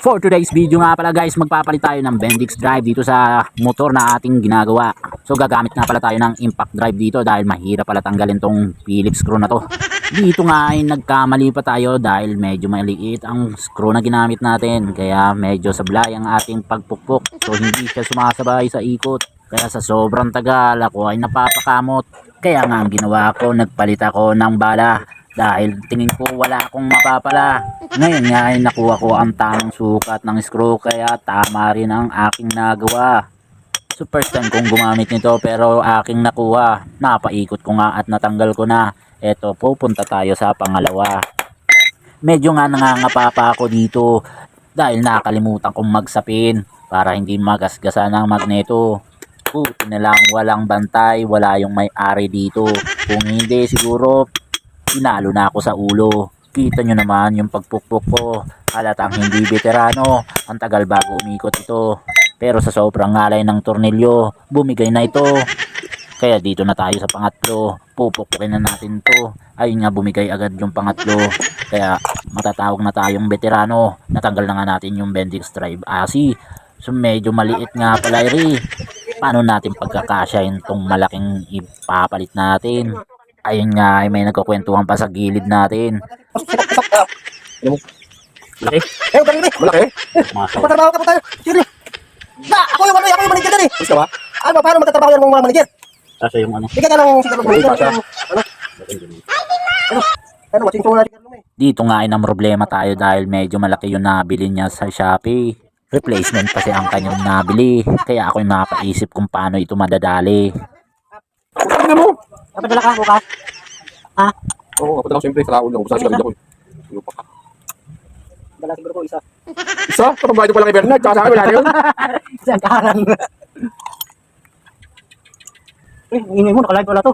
For today's video nga pala guys, magpapalit tayo ng Bendix drive dito sa motor na ating ginagawa. So gagamit nga pala tayo ng impact drive dito dahil mahirap pala tanggalin tong Phillips screw na to. Dito nga ay nagkamali pa tayo dahil medyo maliit ang screw na ginamit natin. Kaya medyo sablay ang ating pagpukpok. So hindi siya sumasabay sa ikot. Kaya sa sobrang tagal ako ay napapakamot. Kaya nga ang ginawa ko, nagpalit ako ng bala. Dahil tingin ko wala akong mapapala. Ngayon nga ay nakuha ko ang tamang sukat ng screw kaya tama rin ang aking nagawa. So first time kong gumamit nito pero aking nakuha. Napaikot ko nga at natanggal ko na. Eto, pupunta tayo sa pangalawa. Medyo nga nangangapa pa ako dito dahil nakalimutan kong magsapin para hindi magasgasa ng magneto. Buti na lang walang bantay, wala yung may-ari dito. Kung hindi siguro pinalo na ako sa ulo. Kita nyo naman yung pagpukpok ko. Halatang hindi veterano. Ang tagal bago umikot ito. Pero sa sobrang ngalay ng tornilyo, bumigay na ito. Kaya dito na tayo sa pangatlo. Pupukpukin na natin to. Ayun nga, bumigay agad yung pangatlo. Kaya matatawag na tayong veterano. Natanggal na nga natin yung Bendix drive AC. So medyo maliit nga pala rin. Paano natin pagkakasyahin tong malaking ipapalit natin? Ayun nga, ay may nagkukwentuhan pa sa gilid natin. Malaki? Malaki? Magtatrabaho ka pa tayo. Sige. Ako yung manager dyan eh. Gusto ba? Paano magtatrabaho yan ng mga manager? Sasya yung ano? Ika ka lang siguro ng manager. Ano? Watching natin ka Dito nga ay ng problema tayo dahil medyo malaki yung nabili niya sa Shopee. Replacement kasi ang kanyang nabili. Kaya ako yung napaisip kung paano ito madadali. Ano mo? Napadala ka bukas? Ha? Oo, napadala ko siyempre sa laon lang. Basta siya ako. Dala siguro ko isa. Isa? Kapag ko lang kay Bernard. Tsaka sa akin, wala na yun. Isang kaharang. Ingay mo, nakalive wala to.